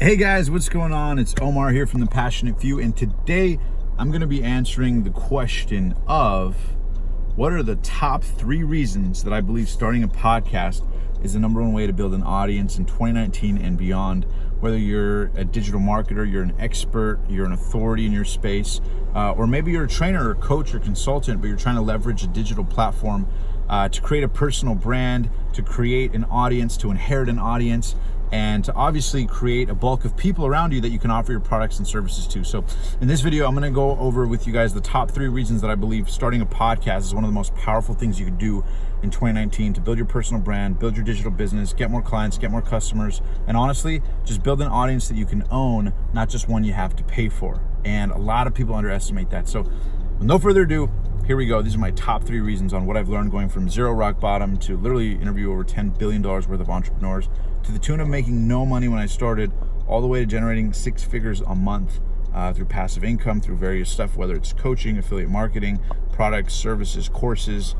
Hey guys, what's going on? It's Omar here from The Passionate Few, and today I'm going to be answering the question of what are the top 3 reasons that I believe starting a podcast is the number one way to build an audience in 2019 and beyond. Whether you're a digital marketer, you're an expert, you're an authority in your space, or maybe you're a trainer or coach or consultant, but you're trying to leverage a digital platform to create a personal brand, to create an audience, to inherit an audience, and to obviously create a bulk of people around you that you can offer your products and services to. So in this video, I'm gonna go over with you guys the top 3 reasons that I believe starting a podcast is one of the most powerful things you can do in 2019 to build your personal brand, build your digital business, get more clients, get more customers, and honestly, just build an audience that you can own, not just one you have to pay for. And a lot of people underestimate that. So with no further ado, here we go. These are my top 3 reasons on what I've learned going from zero rock bottom to literally interview over $10 billion worth of entrepreneurs, to the tune of making no money when I started, all the way to generating 6 figures a month through passive income, through various stuff, whether it's coaching, affiliate marketing, products, services, courses,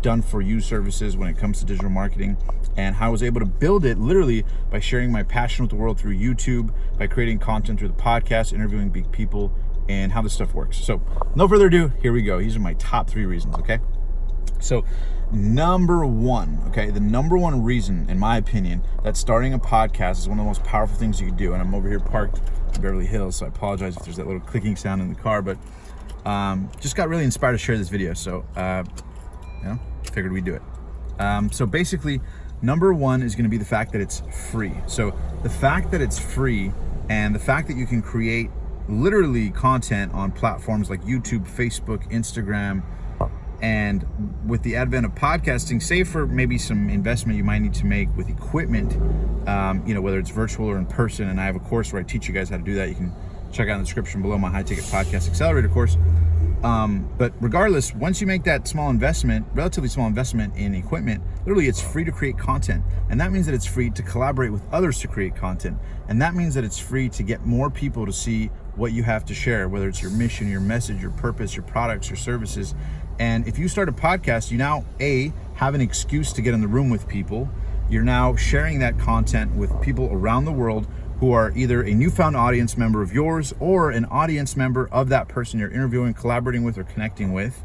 done for you services when it comes to digital marketing, and how I was able to build it literally by sharing my passion with the world through YouTube, by creating content through the podcast, interviewing big people, and how this stuff works. So no further ado, here we go. These are my top 3 reasons, okay? So number 1, okay, the number 1 reason, in my opinion, that starting a podcast is one of the most powerful things you can do, and I'm over here parked in Beverly Hills, so I apologize if there's that little clicking sound in the car, but just got really inspired to share this video, so figured we'd do it. So basically, number 1 is gonna be the fact that it's free. So the fact that it's free and the fact that you can create literally content on platforms like YouTube, Facebook, Instagram, and with the advent of podcasting, save for maybe some investment you might need to make with equipment, whether it's virtual or in person, and I have a course where I teach you guys how to do that. You can check out in the description below my high ticket podcast accelerator course. But regardless, once you make that relatively small investment in equipment, literally it's free to create content. And that means that it's free to collaborate with others to create content. And that means that it's free to get more people to see what you have to share, whether it's your mission, your message, your purpose, your products, your services. And if you start a podcast, you now, have an excuse to get in the room with people. You're now sharing that content with people around the world who are either a newfound audience member of yours or an audience member of that person you're interviewing, collaborating with, or connecting with.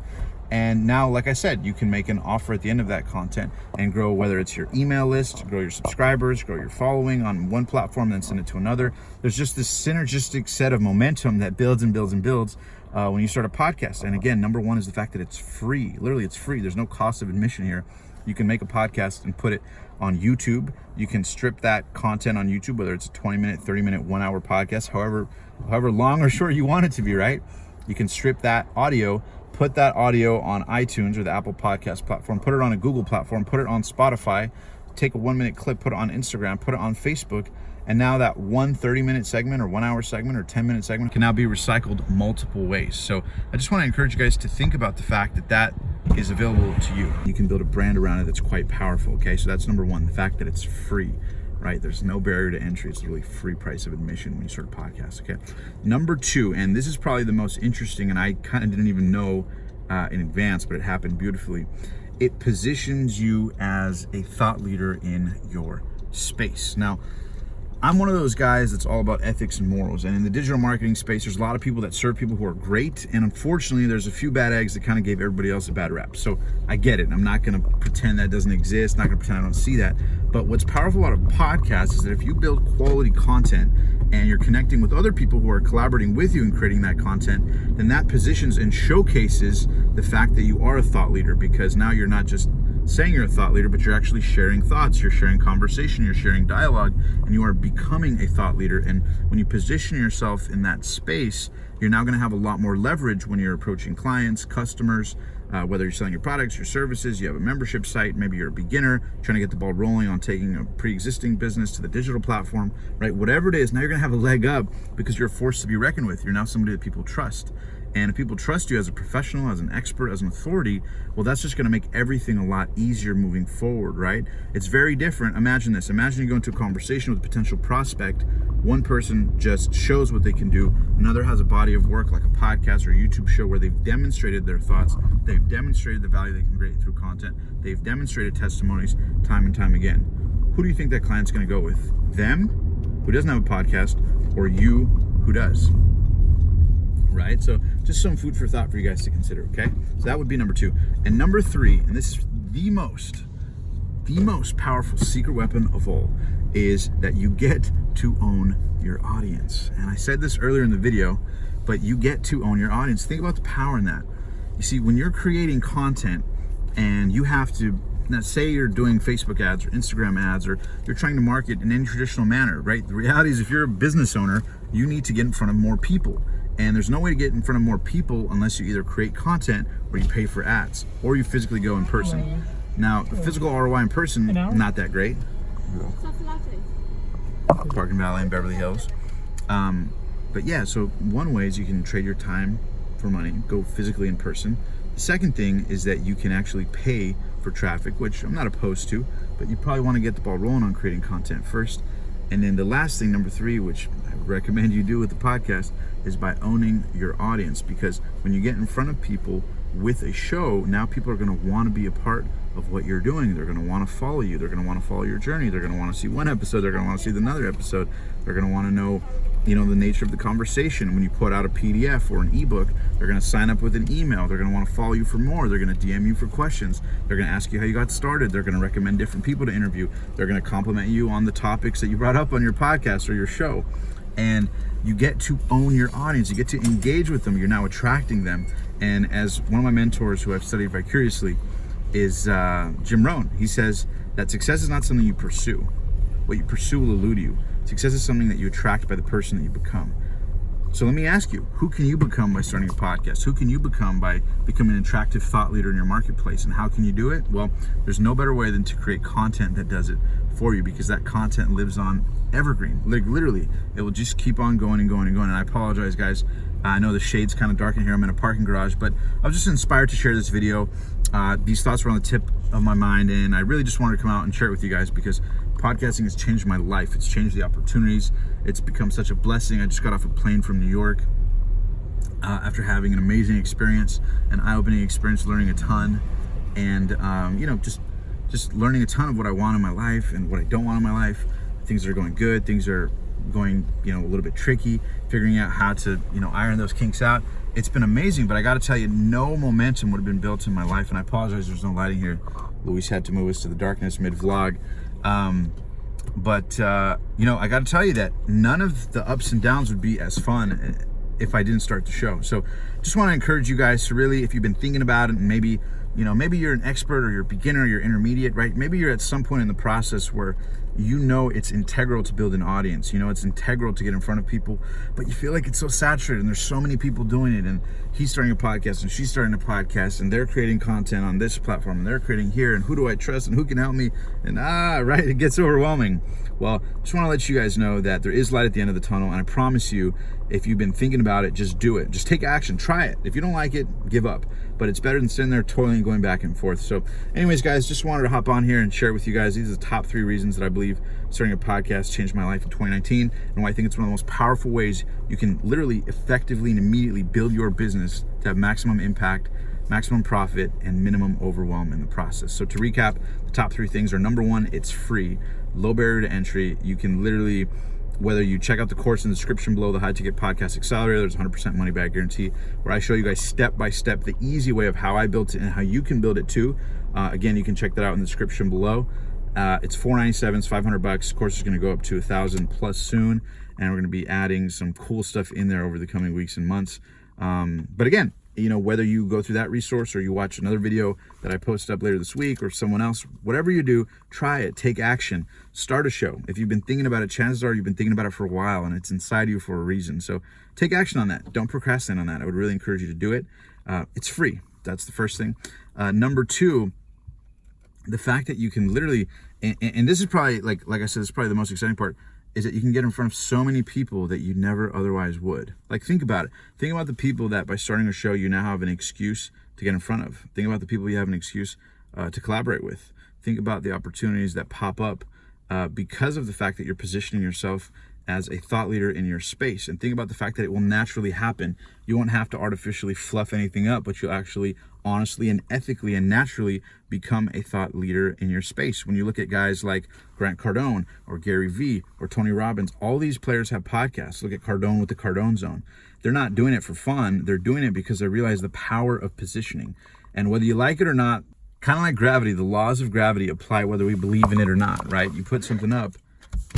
And now, like I said, you can make an offer at the end of that content and grow, whether it's your email list, grow your subscribers, grow your following on one platform, then send it to another. There's just this synergistic set of momentum that builds and builds and builds when you start a podcast. And again, number 1 is the fact that it's free. Literally, it's free. There's no cost of admission here. You can make a podcast and put it on YouTube. You can strip that content on YouTube, whether it's a 20-minute, 30-minute, 1-hour podcast, however long or short you want it to be, right? You can strip that audio, put that audio on iTunes or the Apple Podcast platform, put it on a Google platform, put it on Spotify, take a 1-minute clip, put it on Instagram, put it on Facebook, and now that 1 30-minute segment or 1-hour segment or 10-minute segment can now be recycled multiple ways. So I just want to encourage you guys to think about the fact that that is available to you. You can build a brand around it that's quite powerful, okay? So that's number 1, the fact that it's free, right? There's no barrier to entry. It's really free price of admission when you start a podcast, okay? Number 2, and this is probably the most interesting, and I kind of didn't even know in advance, but it happened beautifully. It positions you as a thought leader in your space. Now, I'm one of those guys that's all about ethics and morals, and in the digital marketing space, there's a lot of people that serve people who are great, and unfortunately, there's a few bad eggs that kind of gave everybody else a bad rap. So I get it. I'm not going to pretend that doesn't exist, not going to pretend I don't see that. But what's powerful about a podcast is that if you build quality content and you're connecting with other people who are collaborating with you and creating that content, then that positions and showcases the fact that you are a thought leader, because now you're not just saying you're a thought leader, but you're actually sharing thoughts, you're sharing conversation, you're sharing dialogue, and you are becoming a thought leader. And when you position yourself in that space, you're now going to have a lot more leverage when you're approaching clients, customers, whether you're selling your products, your services, you have a membership site, maybe you're a beginner trying to get the ball rolling on taking a pre-existing business to the digital platform, right? Whatever it is, now you're going to have a leg up because you're a force to be reckoned with. You're now somebody that people trust. And if people trust you as a professional, as an expert, as an authority, well, that's just gonna make everything a lot easier moving forward, right? It's very different. Imagine this. Imagine you go into a conversation with a potential prospect. One person just shows what they can do. Another has a body of work like a podcast or a YouTube show where they've demonstrated their thoughts. They've demonstrated the value they can create through content. They've demonstrated testimonies time and time again. Who do you think that client's gonna go with? Them who doesn't have a podcast or you who does. Right? So just some food for thought for you guys to consider, okay? So that would be number 2. And number 3, and this is the most powerful secret weapon of all, is that you get to own your audience. And I said this earlier in the video, but you get to own your audience. Think about the power in that. You see, when you're creating content and you have to, now say you're doing Facebook ads or Instagram ads, or you're trying to market in any traditional manner, right? The reality is, if you're a business owner, you need to get in front of more people. And there's no way to get in front of more people unless you either create content or you pay for ads or you physically go in person. Now, the physical ROI in person, not that great. Parking Valley in Beverly Hills. But yeah, so one way is you can trade your time for money, go physically in person. The second thing is that you can actually pay for traffic, which I'm not opposed to, but you probably want to get the ball rolling on creating content first. And then the last thing, number 3, which I would recommend you do with the podcast, is by owning your audience. Because when you get in front of people with a show, now people are going to want to be a part of what you're doing. They're going to want to follow you. They're going to want to follow your journey. They're going to want to see one episode. They're going to want to see another episode. They're going to want to know, the nature of the conversation. When you put out a PDF or an ebook, they're going to sign up with an email. They're going to want to follow you for more. They're going to DM you for questions. They're going to ask you how you got started. They're going to recommend different people to interview. They're going to compliment you on the topics that you brought up on your podcast or your show. And you get to own your audience. You get to engage with them. You're now attracting them. And as one of my mentors who I've studied vicariously is Jim Rohn. He says that success is not something you pursue. What you pursue will elude you. Success is something that you attract by the person that you become. So let me ask you, who can you become by starting a podcast? Who can you become by becoming an attractive thought leader in your marketplace? And how can you do it? Well, there's no better way than to create content that does it for you, because that content lives on evergreen. Like literally, it will just keep on going and going and going. And I apologize, guys. I know the shade's kind of dark in here. I'm in a parking garage, but I was just inspired to share this video. These thoughts were on the tip of my mind, and I really just wanted to come out and share it with you guys, because podcasting has changed my life. It's changed the opportunities. It's become such a blessing. I just got off a plane from New York after having an amazing experience, an eye-opening experience, learning a ton, and just learning a ton of what I want in my life and what I don't want in my life. Things that are going good, things are going a little bit tricky, figuring out how to iron those kinks out. It's been amazing, but I got to tell you, no momentum would have been built in my life. And I apologize, there's no lighting here. Luis had to move us to the darkness mid-vlog. But I got to tell you that none of the ups and downs would be as fun if I didn't start the show. So just want to encourage you guys to really, if you've been thinking about it, and maybe you're an expert or you're a beginner or you're intermediate, right? Maybe you're at some point in the process where it's integral to build an audience. It's integral to get in front of people, but you feel like it's so saturated and there's so many people doing it, and he's starting a podcast and she's starting a podcast and they're creating content on this platform and they're creating here, and who do I trust and who can help me? And right, it gets overwhelming. Well, just want to let you guys know that there is light at the end of the tunnel, and I promise you, if you've been thinking about it, just do it. Just take action, try it. If you don't like it, give up. But it's better than sitting there toiling and going back and forth. So anyways, guys, just wanted to hop on here and share with you guys. These are the top 3 reasons that I believe starting a podcast changed my life in 2019, and why I think it's one of the most powerful ways you can literally effectively and immediately build your business to have maximum impact, maximum profit, and minimum overwhelm in the process. So to recap, the top 3 things are: number 1, it's free, low barrier to entry. You can literally, whether you check out the course in the description below, the High Ticket Podcast Accelerator, there's 100% money back guarantee, where I show you guys step by step the easy way of how I built it and how you can build it too. Again, you can check that out in the description below. It's $497, it's $500. The course is going to go up to $1,000 plus soon, and we're going to be adding some cool stuff in there over the coming weeks and months. But again, whether you go through that resource or you watch another video that I post up later this week, or someone else, whatever you do, try it, take action, start a show. If you've been thinking about it, chances are you've been thinking about it for a while and it's inside you for a reason. So take action on that. Don't procrastinate on that. I would really encourage you to do it. It's free. That's the first thing. Number 2, the fact that you can literally, and this is probably, like I said, this is probably the most exciting part, is that you can get in front of so many people that you never otherwise would. Like, think about it. Think about the people that by starting a show, you now have an excuse to get in front of. Think about the people you have an excuse to collaborate with. Think about the opportunities that pop up because of the fact that you're positioning yourself as a thought leader in your space. And think about the fact that it will naturally happen. You won't have to artificially fluff anything up, but you'll actually honestly and ethically and naturally become a thought leader in your space. When you look at guys like Grant Cardone or Gary Vee or Tony Robbins, all these players have podcasts. Look at Cardone with the Cardone Zone. They're not doing it for fun. They're doing it because they realize the power of positioning. And whether you like it or not, kind of like gravity, the laws of gravity apply whether we believe in it or not, right? You put something up,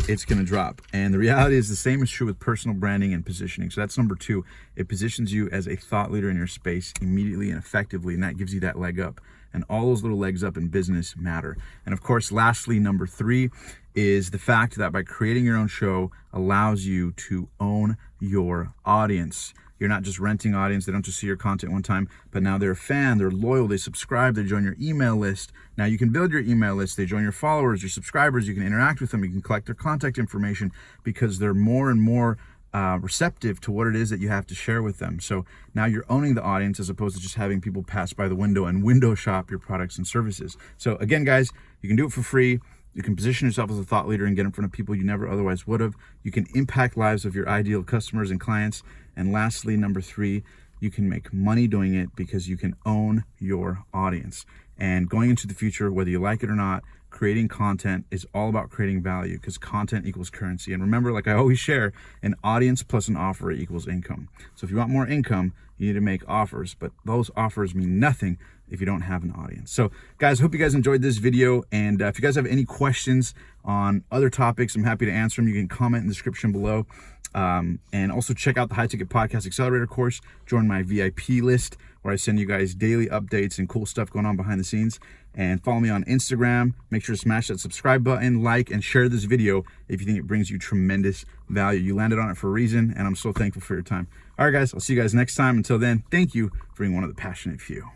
it's going to drop. And the reality is the same is true with personal branding and positioning. So that's number 2. It positions you as a thought leader in your space immediately and effectively, and that gives you that leg up. And all those little legs up in business matter. And of course, lastly, number 3 is the fact that by creating your own show allows you to own your audience. You're not just renting audience. They don't just see your content one time, but now they're a fan, they're loyal, they subscribe, they join your email list. Now you can build your email list. They join your followers, your subscribers. You can interact with them. You can collect their contact information because they're more and more receptive to what it is that you have to share with them. So now you're owning the audience as opposed to just having people pass by the window and window shop your products and services. So again, guys, you can do it for free. You can position yourself as a thought leader and get in front of people you never otherwise would have. You can impact lives of your ideal customers and clients. And lastly, number 3, you can make money doing it because you can own your audience. And going into the future, whether you like it or not, creating content is all about creating value because content equals currency. And remember, like I always share, an audience plus an offer equals income. So if you want more income, you need to make offers, but those offers mean nothing if you don't have an audience. So guys, hope you guys enjoyed this video. And if you guys have any questions on other topics, I'm happy to answer them. You can comment in the description below. And also check out the High Ticket Podcast Accelerator course. Join my VIP list where I send you guys daily updates and cool stuff going on behind the scenes. And follow me on Instagram. Make sure to smash that subscribe button, like, and share this video if you think it brings you tremendous value. You landed on it for a reason, and I'm so thankful for your time. All right, guys, I'll see you guys next time. Until then, thank you for being one of the passionate few.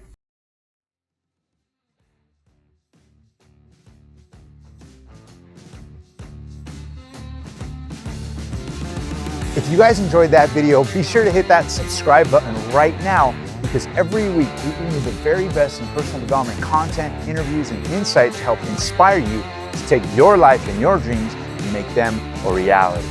If you guys enjoyed that video, be sure to hit that subscribe button right now because every week we bring you the very best in personal development content, interviews, and insights to help inspire you to take your life and your dreams and make them a reality.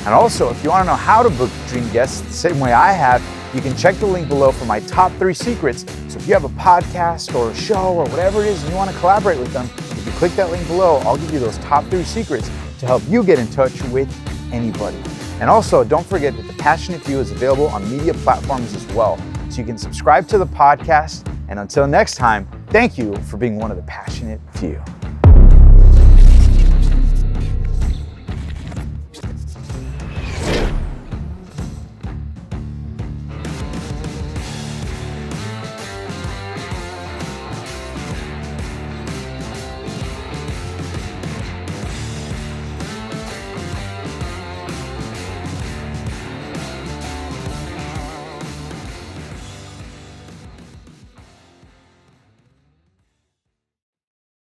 And also, if you want to know how to book dream guests the same way I have, you can check the link below for my top 3 secrets. So if you have a podcast or a show or whatever it is and you want to collaborate with them, if you click that link below, I'll give you those top 3 secrets to help you get in touch with anybody. And also, don't forget that The Passionate Few is available on media platforms as well. So you can subscribe to the podcast. And until next time, thank you for being one of the passionate few.